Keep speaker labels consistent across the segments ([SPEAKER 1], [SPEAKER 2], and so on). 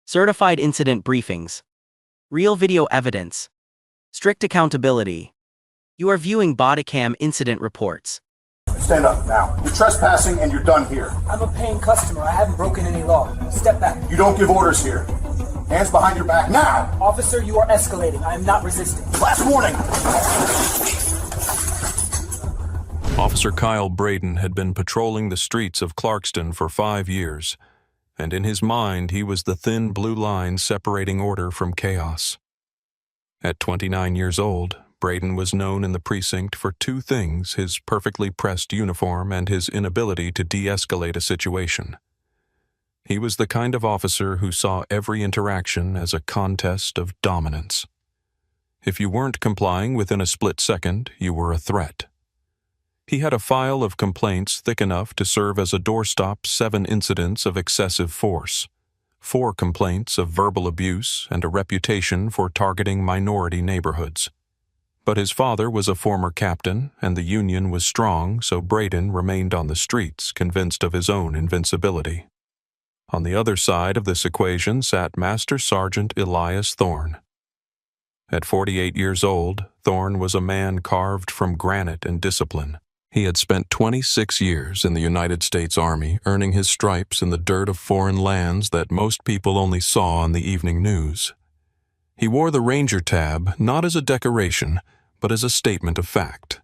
[SPEAKER 1] certified incident briefings, real video evidence, strict accountability. You are viewing Bodycam incident reports.
[SPEAKER 2] Stand up now. You're trespassing and you're done here.
[SPEAKER 3] I'm a paying customer. I haven't broken any law. Step back.
[SPEAKER 2] You don't give orders here. Hands behind your back now!
[SPEAKER 3] Officer, you are escalating. I am not resisting.
[SPEAKER 2] Last warning!
[SPEAKER 4] Officer Kyle Braden had been patrolling the streets of Clarkston for 5 years, and in his mind he was the thin blue line separating order from chaos. At 29 years old, Braden was known in the precinct for two things: his perfectly pressed uniform and his inability to de-escalate a situation. He was the kind of officer who saw every interaction as a contest of dominance. If you weren't complying within a split second, you were a threat. He had a file of complaints thick enough to serve as a doorstop: 7 incidents of excessive force, 4 complaints of verbal abuse, and a reputation for targeting minority neighborhoods. But his father was a former captain, and the union was strong, so Braden remained on the streets, convinced of his own invincibility. On the other side of this equation sat Master Sergeant Elias Thorne. At 48 years old, Thorne was a man carved from granite and discipline. He had spent 26 years in the United States Army, earning his stripes in the dirt of foreign lands that most people only saw on the evening news. He wore the Ranger tab not as a decoration, but as a statement of fact.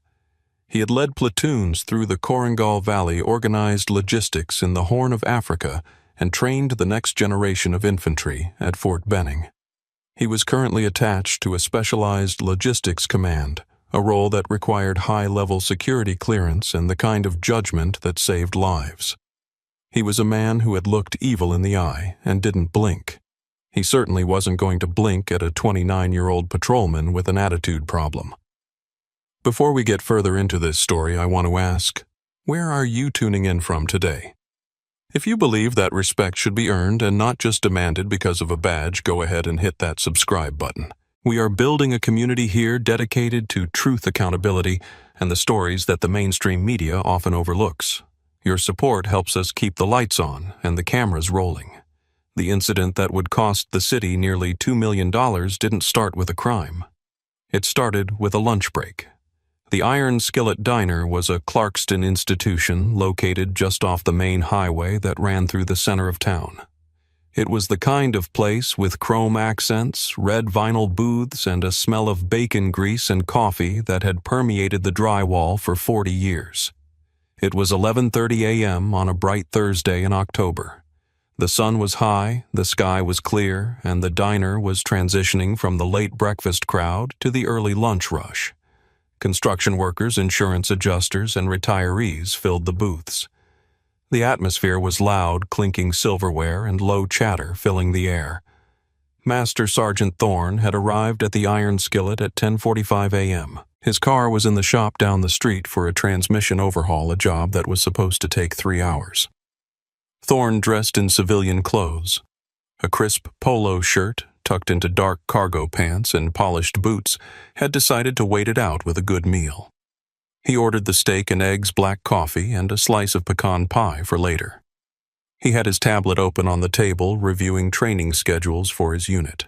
[SPEAKER 4] He had led platoons through the Korengal Valley, organized logistics in the Horn of Africa, and trained the next generation of infantry at Fort Benning. He was currently attached to a specialized logistics command, a role that required high-level security clearance and the kind of judgment that saved lives. He was a man who had looked evil in the eye and didn't blink. He certainly wasn't going to blink at a 29-year-old patrolman with an attitude problem. Before we get further into this story, I want to ask, where are you tuning in from today? If you believe that respect should be earned and not just demanded because of a badge, go ahead and hit that subscribe button. We are building a community here dedicated to truth, accountability, and the stories that the mainstream media often overlooks. Your support helps us keep the lights on and the cameras rolling. The incident that would cost the city nearly $2 million didn't start with a crime. It started with a lunch break. The Iron Skillet Diner was a Clarkston institution located just off the main highway that ran through the center of town. It was the kind of place with chrome accents, red vinyl booths, and a smell of bacon grease and coffee that had permeated the drywall for 40 years. It was 11:30 a.m. on a bright Thursday in October. The sun was high, the sky was clear, and the diner was transitioning from the late breakfast crowd to the early lunch rush. Construction workers, insurance adjusters, and retirees filled the booths. The atmosphere was loud, clinking silverware and low chatter filling the air. Master Sergeant Thorne had arrived at the Iron Skillet at 10:45 a.m. His car was in the shop down the street for a transmission overhaul, a job that was supposed to take 3 hours. Thorne dressed in civilian clothes, a crisp polo shirt tucked into dark cargo pants and polished boots, had decided to wait it out with a good meal. He ordered the steak and eggs, black coffee, and a slice of pecan pie for later. He had his tablet open on the table, reviewing training schedules for his unit.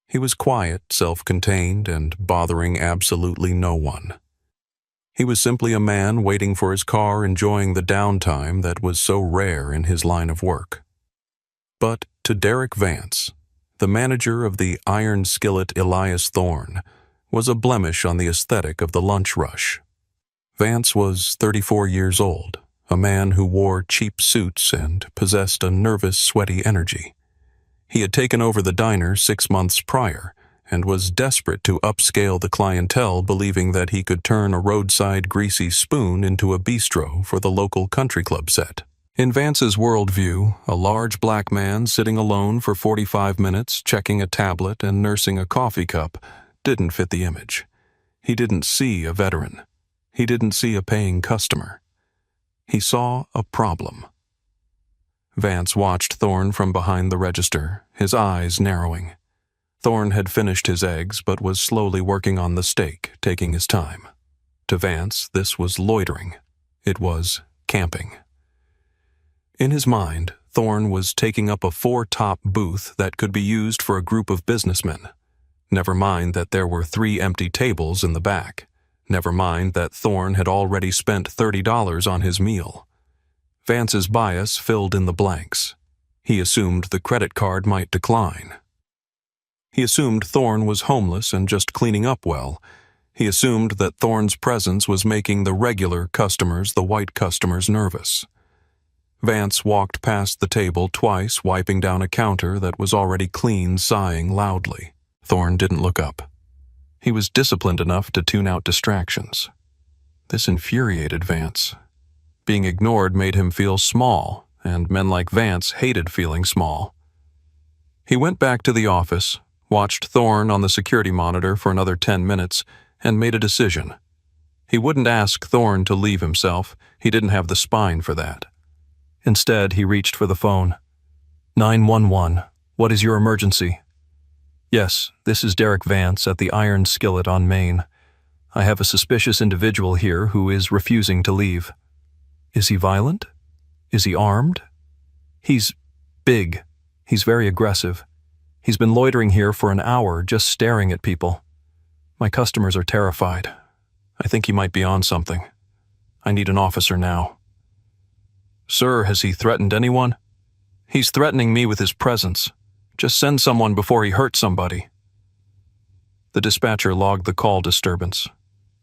[SPEAKER 4] He was quiet, self-contained, and bothering absolutely no one. He was simply a man waiting for his car, enjoying the downtime that was so rare in his line of work. But to Derek Vance, the manager of the Iron Skillet, Elias Thorne, was a blemish on the aesthetic of the lunch rush. Vance was 34 years old, a man who wore cheap suits and possessed a nervous, sweaty energy. He had taken over the diner 6 months prior and was desperate to upscale the clientele, believing that he could turn a roadside greasy spoon into a bistro for the local country club set. In Vance's worldview, a large black man sitting alone for 45 minutes, checking a tablet and nursing a coffee cup, didn't fit the image. He didn't see a veteran. He didn't see a paying customer. He saw a problem. Vance watched Thorne from behind the register, his eyes narrowing. Thorne had finished his eggs but was slowly working on the steak, taking his time. To Vance, this was loitering. It was camping. In his mind, Thorne was taking up a 4-top booth that could be used for a group of businessmen. Never mind that there were 3 empty tables in the back. Never mind that Thorne had already spent $30 on his meal. Vance's bias filled in the blanks. He assumed the credit card might decline. He assumed Thorne was homeless and just cleaning up well. He assumed that Thorne's presence was making the regular customers, the white customers, nervous. Vance walked past the table twice, wiping down a counter that was already clean, sighing loudly. Thorne didn't look up. He was disciplined enough to tune out distractions. This infuriated Vance. Being ignored made him feel small, and men like Vance hated feeling small. He went back to the office, watched Thorne on the security monitor for another 10 minutes, and made a decision. He wouldn't ask Thorne to leave himself. He didn't have the spine for that. Instead, he reached for the phone. 911. What is your emergency? Yes, this is Derek Vance at the Iron Skillet on Main. I have a suspicious individual here who is refusing to leave. Is he violent? Is he armed? He's big. He's very aggressive. He's been loitering here for an hour, just staring at people. My customers are terrified. I think he might be on something. I need an officer now. Sir, has he threatened anyone? He's threatening me with his presence. Just send someone before he hurts somebody. The dispatcher logged the call disturbance.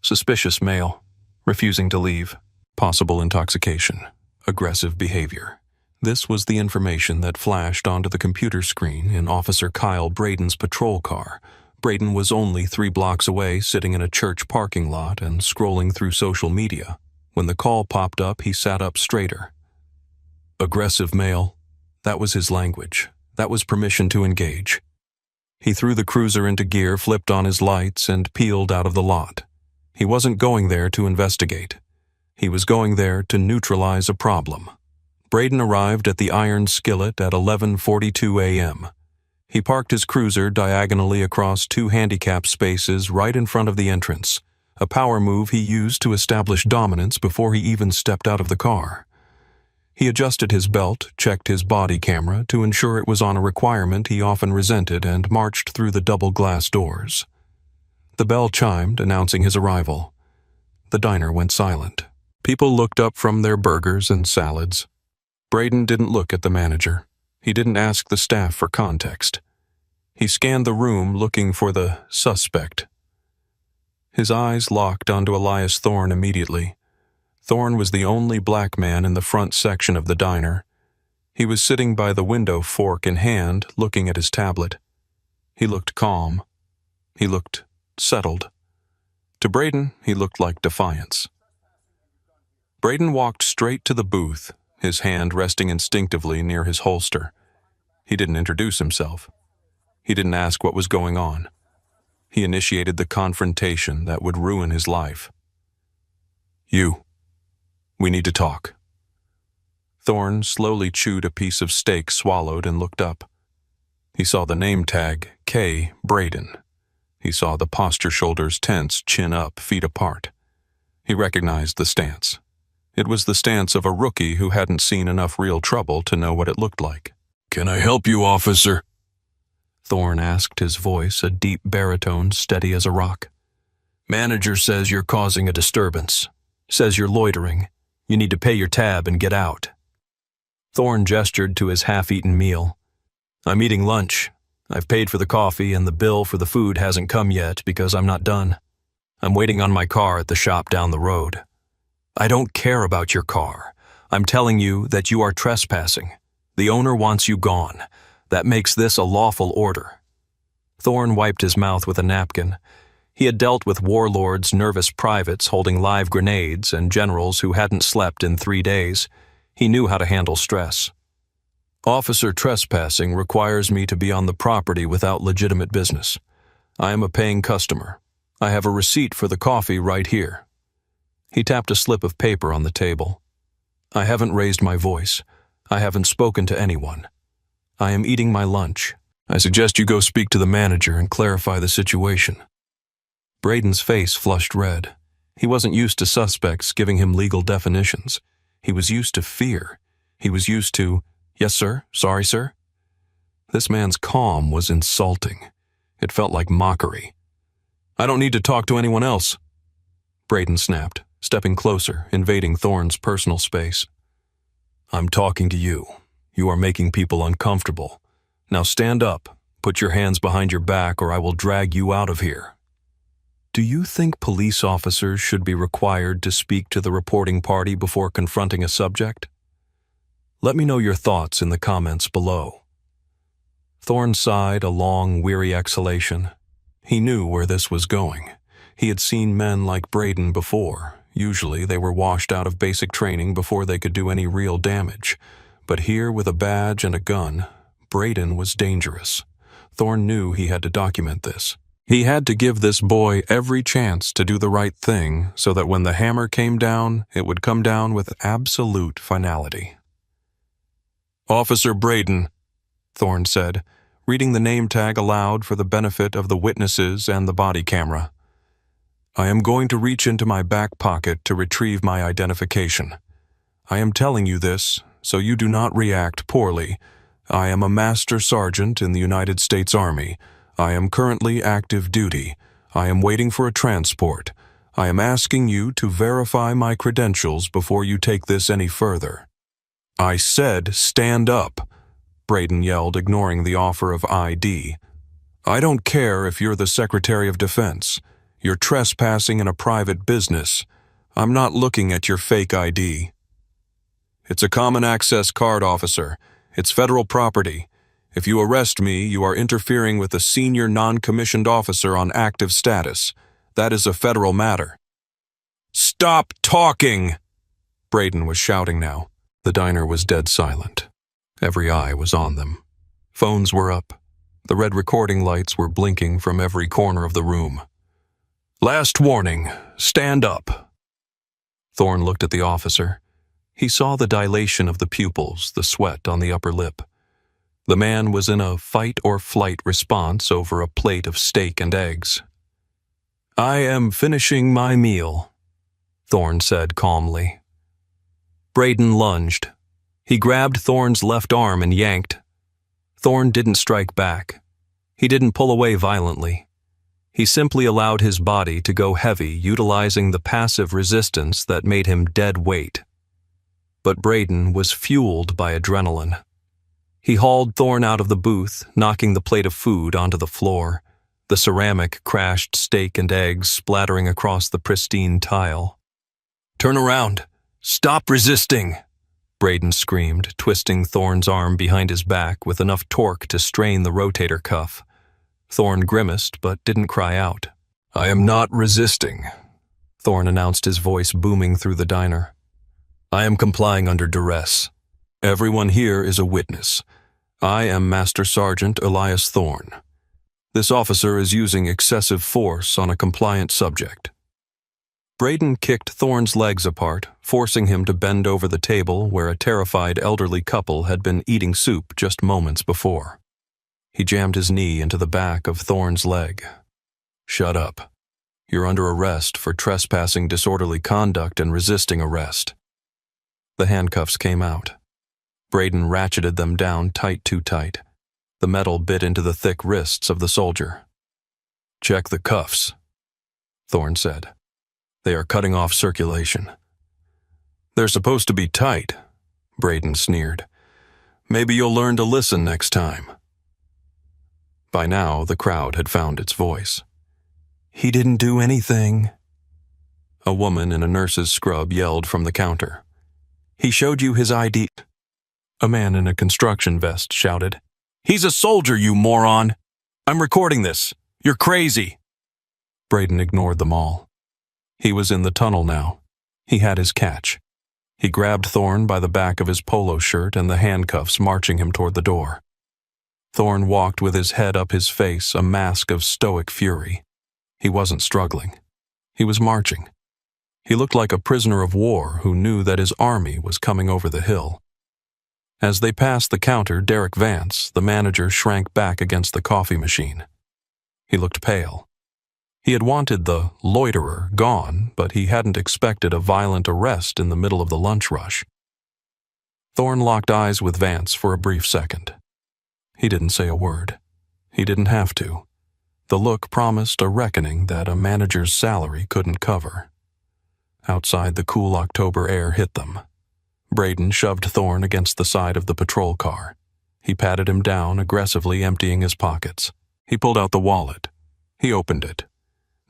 [SPEAKER 4] Suspicious male, refusing to leave. Possible intoxication, aggressive behavior. This was the information that flashed onto the computer screen in Officer Kyle Braden's patrol car. Braden was only 3 blocks away, sitting in a church parking lot and scrolling through social media. When the call popped up, he sat up straighter. Aggressive male. That was his language. That was permission to engage. He threw the cruiser into gear, flipped on his lights, and peeled out of the lot. He wasn't going there to investigate. He was going there to neutralize a problem. Braden arrived at the Iron Skillet at 11:42 a.m. He parked his cruiser diagonally across 2 handicap spaces right in front of the entrance, a power move he used to establish dominance before he even stepped out of the car. He adjusted his belt, checked his body camera to ensure it was on a requirement he often resented, and marched through the double glass doors. The bell chimed, announcing his arrival. The diner went silent. People looked up from their burgers and salads. Braden didn't look at the manager. He didn't ask the staff for context. He scanned the room looking for the suspect. His eyes locked onto Elias Thorne immediately. Thorne was the only black man in the front section of the diner. He was sitting by the window, fork in hand, looking at his tablet. He looked calm. He looked settled. To Braden, he looked like defiance. Braden walked straight to the booth, his hand resting instinctively near his holster. He didn't introduce himself. He didn't ask what was going on. He initiated the confrontation that would ruin his life. You. We need to talk. Thorne slowly chewed a piece of steak, swallowed, and looked up. He saw the name tag, K. Braden. He saw the posture, shoulders tense, chin up, feet apart. He recognized the stance. It was the stance of a rookie who hadn't seen enough real trouble to know what it looked like. "Can I help you, officer?" Thorne asked, his voice a deep baritone, steady as a rock. "Manager says you're causing a disturbance. Says you're loitering. You need to pay your tab and get out." Thorne gestured to his half-eaten meal. "I'm eating lunch. I've paid for the coffee and the bill for the food hasn't come yet because I'm not done. I'm waiting on my car at the shop down the road." "I don't care about your car. I'm telling you that you are trespassing. The owner wants you gone. That makes this a lawful order." Thorne wiped his mouth with a napkin. He had dealt with warlords, nervous privates holding live grenades, and generals who hadn't slept in 3 days. He knew how to handle stress. "Officer, trespassing requires me to be on the property without legitimate business. I am a paying customer. I have a receipt for the coffee right here." He tapped a slip of paper on the table. "I haven't raised my voice. I haven't spoken to anyone. I am eating my lunch. I suggest you go speak to the manager and clarify the situation." Braden's face flushed red. He wasn't used to suspects giving him legal definitions. He was used to fear. He was used to Yes, sir. Sorry, sir. This man's calm was insulting. It felt like mockery. I don't need to talk to anyone else. Braden snapped, stepping closer, invading Thorne's personal space. I'm talking to you. You are making people uncomfortable. Now stand up, put your hands behind your back, or I will drag you out of here. Do you think police officers should be required to speak to the reporting party before confronting a subject? Let me know your thoughts in the comments below. Thorne sighed a long, weary exhalation. He knew where this was going. He had seen men like Braden before. Usually they were washed out of basic training before they could do any real damage. But here, with a badge and a gun, Braden was dangerous. Thorne knew he had to document this. He had to give this boy every chance to do the right thing so that when the hammer came down, it would come down with absolute finality. Officer Braden, Thorne said, reading the name tag aloud for the benefit of the witnesses and the body camera. I am going to reach into my back pocket to retrieve my identification. I am telling you this so you do not react poorly. I am a Master Sergeant in the United States Army. I am currently active duty. I am waiting for a transport. I am asking you to verify my credentials before you take this any further. I said stand up, Braden yelled, ignoring the offer of ID. I don't care if you're the Secretary of Defense. You're trespassing in a private business. I'm not looking at your fake ID. It's a common access card, officer. It's federal property. If you arrest me, you are interfering with a senior non-commissioned officer on active status. That is a federal matter. Stop talking! Braden was shouting now. The diner was dead silent. Every eye was on them. Phones were up. The red recording lights were blinking from every corner of the room. Last warning, stand up. Thorne looked at the officer. He saw the dilation of the pupils, the sweat on the upper lip. The man was in a fight-or-flight response over a plate of steak and eggs. I am finishing my meal, Thorne said calmly. Braden lunged. He grabbed Thorne's left arm and yanked. Thorne didn't strike back. He didn't pull away violently. He simply allowed his body to go heavy, utilizing the passive resistance that made him dead weight. But Braden was fueled by adrenaline. He hauled Thorne out of the booth, knocking the plate of food onto the floor, the ceramic crashed steak and eggs splattering across the pristine tile. Turn around! Stop resisting! Braden screamed, twisting Thorne's arm behind his back with enough torque to strain the rotator cuff. Thorne grimaced but didn't cry out. I am not resisting, Thorne announced, his voice booming through the diner. I am complying under duress. Everyone here is a witness. I am Master Sergeant Elias Thorne. This officer is using excessive force on a compliant subject. Braden kicked Thorne's legs apart, forcing him to bend over the table where a terrified elderly couple had been eating soup just moments before. He jammed his knee into the back of Thorne's leg. Shut up. You're under arrest for trespassing, disorderly conduct, and resisting arrest. The handcuffs came out. Braden ratcheted them down too tight. The metal bit into the thick wrists of the soldier. Check the cuffs, Thorne said. They are cutting off circulation. They're supposed to be tight, Braden sneered. Maybe you'll learn to listen next time. By now, the crowd had found its voice. He didn't do anything. A woman in a nurse's scrub yelled from the counter. He showed you his ID. A man in a construction vest shouted. He's a soldier, you moron! I'm recording this. You're crazy! Braden ignored them all. He was in the tunnel now. He had his catch. He grabbed Thorne by the back of his polo shirt and the handcuffs, marching him toward the door. Thorne walked with his head up his face, a mask of stoic fury. He wasn't struggling. He was marching. He looked like a prisoner of war who knew that his army was coming over the hill. As they passed the counter, Derek Vance, the manager, shrank back against the coffee machine. He looked pale. He had wanted the loiterer gone, but he hadn't expected a violent arrest in the middle of the lunch rush. Thorne locked eyes with Vance for a brief second. He didn't say a word. He didn't have to. The look promised a reckoning that a manager's salary couldn't cover. Outside, the cool October air hit them. Braden shoved Thorne against the side of the patrol car. He patted him down, aggressively emptying his pockets. He pulled out the wallet. He opened it.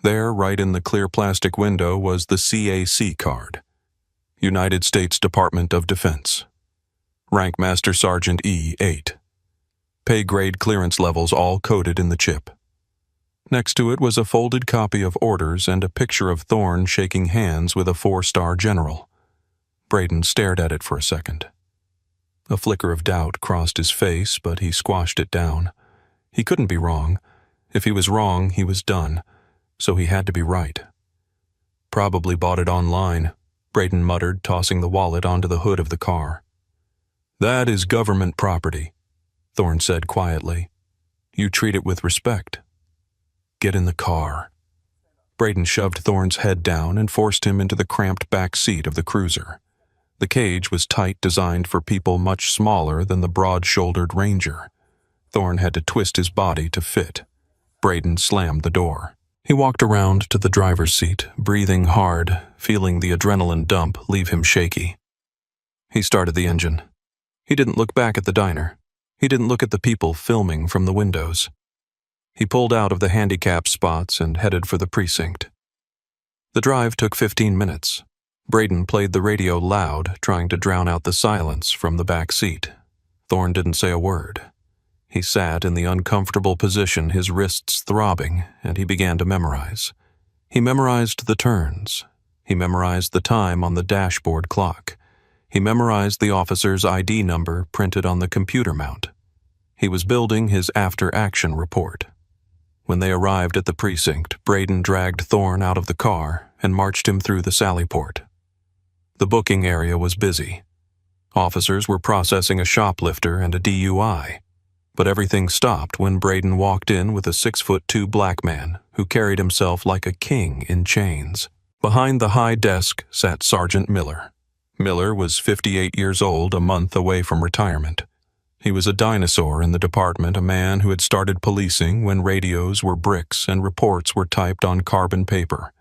[SPEAKER 4] There, right in the clear plastic window, was the CAC card. United States Department of Defense. Rank Master Sergeant E8. Pay grade clearance levels all coded in the chip. Next to it was a folded copy of orders and a picture of Thorne shaking hands with a 4-star general. Braden stared at it for a second. A flicker of doubt crossed his face, but he squashed it down. He couldn't be wrong. If he was wrong, he was done. So he had to be right. Probably bought it online, Braden muttered, tossing the wallet onto the hood of the car. That is government property, Thorne said quietly. You treat it with respect. Get in the car. Braden shoved Thorne's head down and forced him into the cramped back seat of the cruiser. The cage was tight, designed for people much smaller than the broad-shouldered Ranger. Thorne had to twist his body to fit. Braden slammed the door. He walked around to the driver's seat, breathing hard, feeling the adrenaline dump leave him shaky. He started the engine. He didn't look back at the diner. He didn't look at the people filming from the windows. He pulled out of the handicap spots and headed for the precinct. The drive took 15 minutes. Braden played the radio loud, trying to drown out the silence from the back seat. Thorne didn't say a word. He sat in the uncomfortable position, his wrists throbbing, and he began to memorize. He memorized the turns. He memorized the time on the dashboard clock. He memorized the officer's ID number printed on the computer mount. He was building his after-action report. When they arrived at the precinct, Braden dragged Thorne out of the car and marched him through the sally port. The booking area was busy. Officers were processing a shoplifter and a DUI. But everything stopped when Braden walked in with a 6'2" black man who carried himself like a king in chains. Behind the high desk sat Sergeant Miller. Miller was 58 years old, a month away from retirement. He was a dinosaur in the department, a man who had started policing when radios were bricks and reports were typed on carbon paper.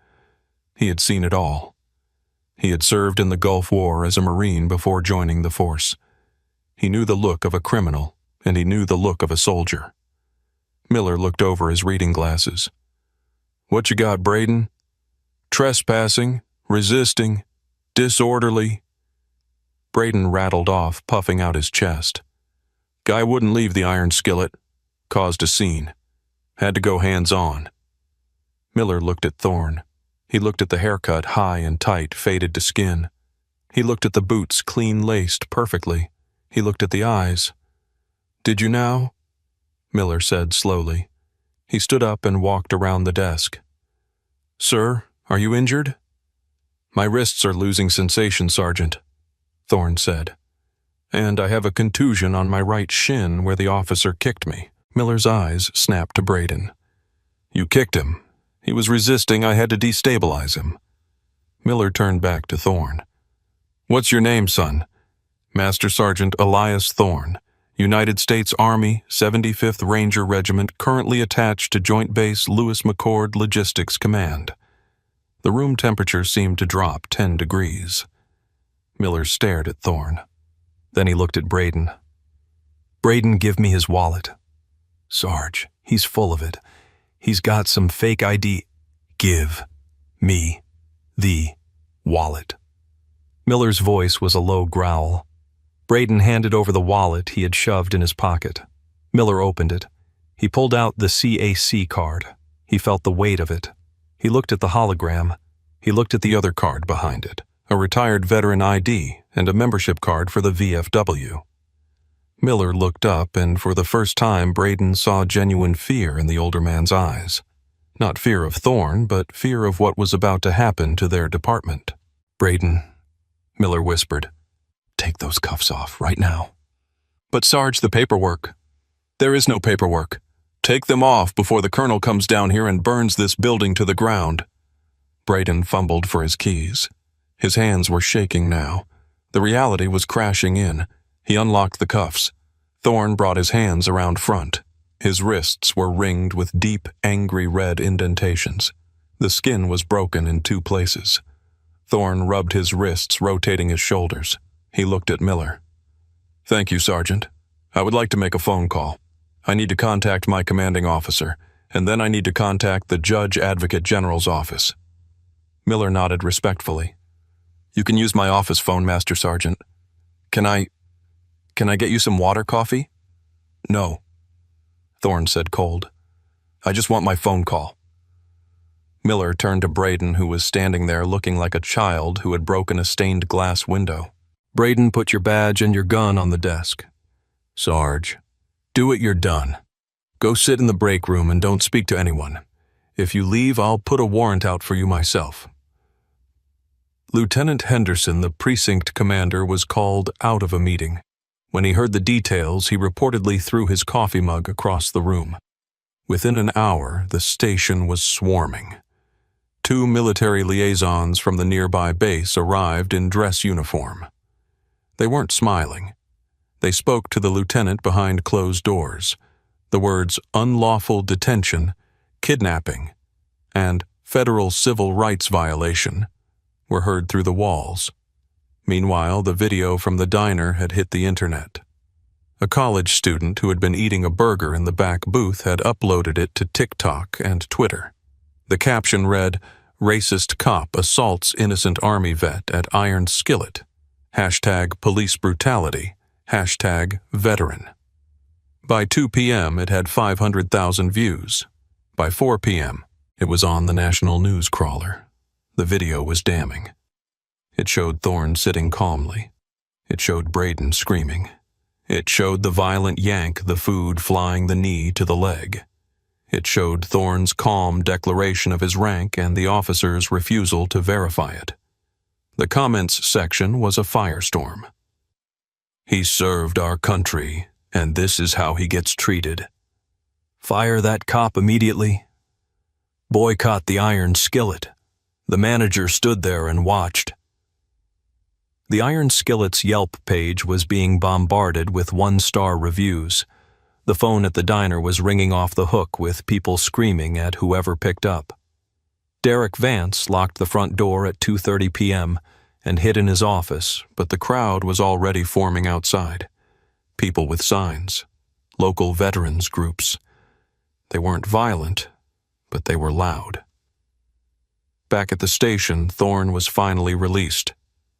[SPEAKER 4] He had seen it all. He had served in the Gulf War as a Marine before joining the force. He knew the look of a criminal, and he knew the look of a soldier. Miller looked over his reading glasses. What you got, Braden? Trespassing, resisting, disorderly. Braden rattled off, puffing out his chest. Guy wouldn't leave the iron skillet. Caused a scene. Had to go hands-on. Miller looked at Thorne. He looked at the haircut, high and tight, faded to skin. He looked at the boots, clean-laced perfectly. He looked at the eyes. Did you now? Miller said slowly. He stood up and walked around the desk. Sir, are you injured? My wrists are losing sensation, Sergeant, Thorne said. And I have a contusion on my right shin where the officer kicked me. Miller's eyes snapped to Braden. You kicked him. He was resisting. I had to destabilize him. Miller turned back to Thorne. What's your name, son? Master Sergeant Elias Thorne, United States Army, 75th Ranger Regiment, currently attached to Joint Base Lewis McChord Logistics Command. The room temperature seemed to drop 10 degrees. Miller stared at Thorne. Then he looked at Braden. Braden, give me his wallet. Sarge, he's full of it. He's got some fake ID. Give me the wallet. Miller's voice was a low growl. Braden handed over the wallet he had shoved in his pocket. Miller opened it. He pulled out the CAC card. He felt the weight of it. He looked at the hologram. He looked at the other card behind it, a retired veteran ID and a membership card for the VFW. Miller looked up, and for the first time Braden saw genuine fear in the older man's eyes. Not fear of Thorne, but fear of what was about to happen to their department. Braden, Miller whispered, take those cuffs off right now. But Sarge, the paperwork. There is no paperwork. Take them off before the colonel comes down here and burns this building to the ground. Braden fumbled for his keys. His hands were shaking now. The reality was crashing in. He unlocked the cuffs. Thorne brought his hands around front. His wrists were ringed with deep, angry red indentations. The skin was broken in 2 places. Thorne rubbed his wrists, rotating his shoulders. He looked at Miller. "Thank you, Sergeant. I would like to make a phone call. I need to contact my commanding officer, and then I need to contact the Judge Advocate General's office." Miller nodded respectfully. "You can use my office phone, Master Sergeant. Can I get you some water, coffee?" "No," Thorne said cold. "I just want my phone call." Miller turned to Braden, who was standing there looking like a child who had broken a stained glass window. "Braden, put your badge and your gun on the desk." "Sarge, do it, you're done. Go sit in the break room and don't speak to anyone. If you leave, I'll put a warrant out for you myself." Lieutenant Henderson, the precinct commander, was called out of a meeting. When he heard the details, he reportedly threw his coffee mug across the room. Within an hour, the station was swarming. 2 military liaisons from the nearby base arrived in dress uniform. They weren't smiling. They spoke to the lieutenant behind closed doors. The words unlawful detention, kidnapping, and federal civil rights violation were heard through the walls. Meanwhile, the video from the diner had hit the internet. A college student who had been eating a burger in the back booth had uploaded it to TikTok and Twitter. The caption read, "Racist cop assaults innocent Army vet at Iron Skillet. Hashtag police brutality. Hashtag veteran." By 2 p.m., it had 500,000 views. By 4 p.m., it was on the national news crawler. The video was damning. It showed Thorne sitting calmly. It showed Braden screaming. It showed the violent yank, the food flying the knee to the leg. It showed Thorne's calm declaration of his rank and the officer's refusal to verify it. The comments section was a firestorm. "He served our country, and this is how he gets treated. Fire that cop immediately. Boycott the Iron Skillet. The manager stood there and watched." The Iron Skillet's Yelp page was being bombarded with 1-star reviews. The phone at the diner was ringing off the hook with people screaming at whoever picked up. Derek Vance locked the front door at 2:30 p.m. and hid in his office, but the crowd was already forming outside. People with signs, local veterans groups. They weren't violent, but they were loud. Back at the station, Thorne was finally released.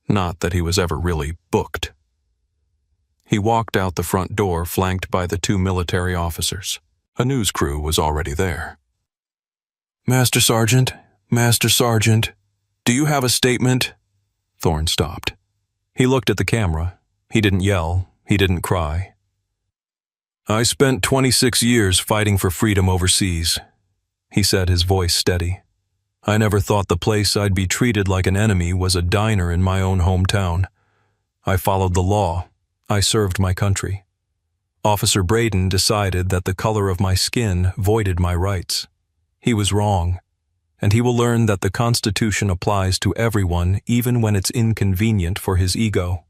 [SPEAKER 4] Not that he was ever really booked. He walked out the front door, flanked by the 2 military officers. A news crew was already there. Master Sergeant, do you have a statement?" Thorne stopped. He looked at the camera. He didn't yell. He didn't cry. "I spent 26 years fighting for freedom overseas," he said, his voice steady. "I never thought the place I'd be treated like an enemy was a diner in my own hometown. I followed the law. I served my country. Officer Braden decided that the color of my skin voided my rights. He was wrong, and he will learn that the Constitution applies to everyone even when it's inconvenient for his ego."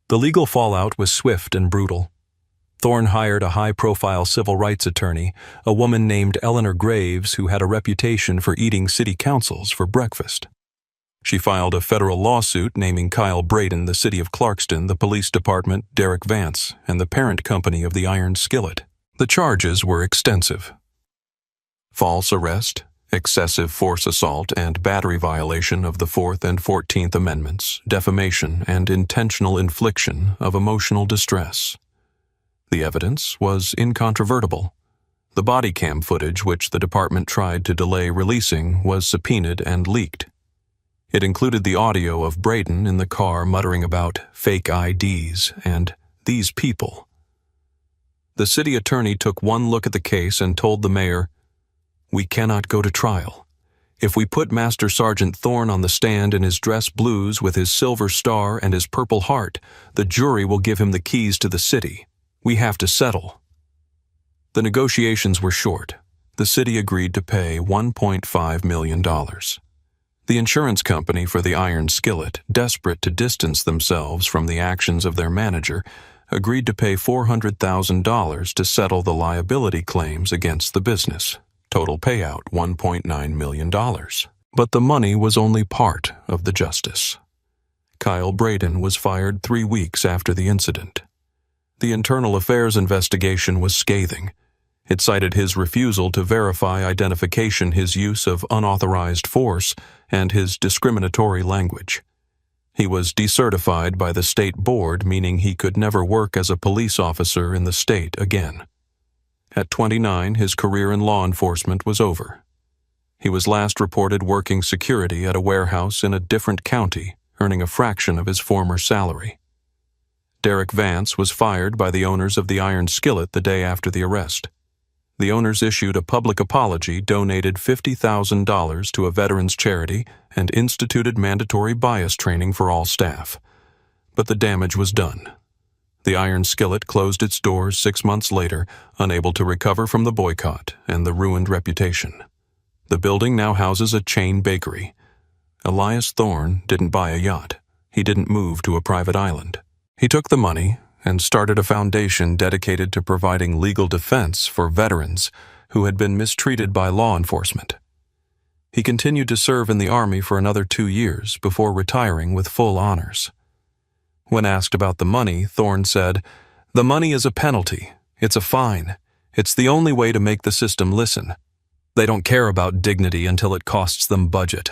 [SPEAKER 4] The legal fallout was swift and brutal. Thorne hired a high-profile civil rights attorney, a woman named Eleanor Graves, who had a reputation for eating city councils for breakfast. She filed a federal lawsuit naming Kyle Braden, the city of Clarkston, the police department, Derek Vance, and the parent company of the Iron Skillet. The charges were extensive. False arrest, excessive force assault, and battery violation of the 4th and 14th Amendments, defamation, and intentional infliction of emotional distress. The evidence was incontrovertible. The body cam footage, which the department tried to delay releasing, was subpoenaed and leaked. It included the audio of Braden in the car muttering about fake IDs and these people. The city attorney took one look at the case and told the mayor, "We cannot go to trial. If we put Master Sergeant Thorne on the stand in his dress blues with his silver star and his purple heart, the jury will give him the keys to the city. We have to settle." The negotiations were short. The city agreed to pay $1.5 million. The insurance company for the Iron Skillet, desperate to distance themselves from the actions of their manager, agreed to pay $400,000 to settle the liability claims against the business. Total payout $1.9 million. But the money was only part of the justice. Kyle Braden was fired 3 weeks after the incident. The internal affairs investigation was scathing. It cited his refusal to verify identification, his use of unauthorized force, and his discriminatory language. He was decertified by the state board, meaning he could never work as a police officer in the state again. At 29, his career in law enforcement was over. He was last reported working security at a warehouse in a different county, earning a fraction of his former salary. Derek Vance was fired by the owners of the Iron Skillet the day after the arrest. The owners issued a public apology, donated $50,000 to a veterans charity, and instituted mandatory bias training for all staff. But the damage was done. The Iron Skillet closed its doors 6 months later, unable to recover from the boycott and the ruined reputation. The building now houses a chain bakery. Elias Thorne didn't buy a yacht. He didn't move to a private island. He took the money and started a foundation dedicated to providing legal defense for veterans who had been mistreated by law enforcement. He continued to serve in the Army for another 2 years before retiring with full honors. When asked about the money, Thorne said, "The money is a penalty. It's a fine. It's the only way to make the system listen. They don't care about dignity until it costs them budget."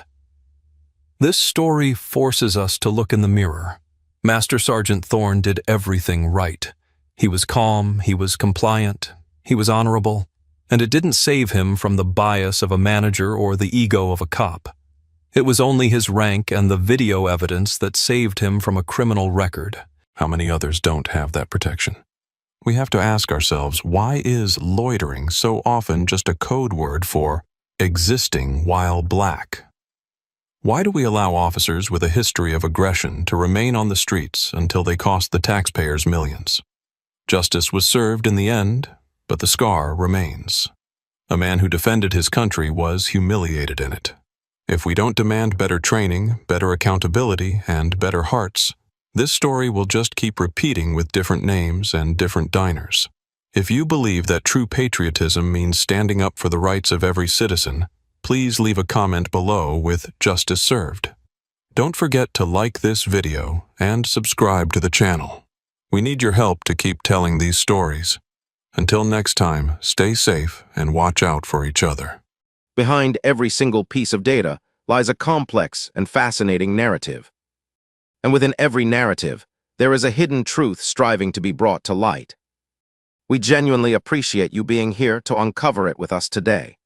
[SPEAKER 4] This story forces us to look in the mirror. Master Sergeant Thorne did everything right. He was calm, he was compliant, he was honorable, and it didn't save him from the bias of a manager or the ego of a cop. It was only his rank and the video evidence that saved him from a criminal record. How many others don't have that protection? We have to ask ourselves, why is loitering so often just a code word for existing while black? Why do we allow officers with a history of aggression to remain on the streets until they cost the taxpayers millions? Justice was served in the end, but the scar remains. A man who defended his country was humiliated in it. If we don't demand better training, better accountability, and better hearts, this story will just keep repeating with different names and different diners. If you believe that true patriotism means standing up for the rights of every citizen, please leave a comment below with "Justice Served." Don't forget to like this video and subscribe to the channel. We need your help to keep telling these stories. Until next time, stay safe and watch out for each other.
[SPEAKER 5] Behind every single piece of data lies a complex and fascinating narrative. And within every narrative, there is a hidden truth striving to be brought to light. We genuinely appreciate you being here to uncover it with us today.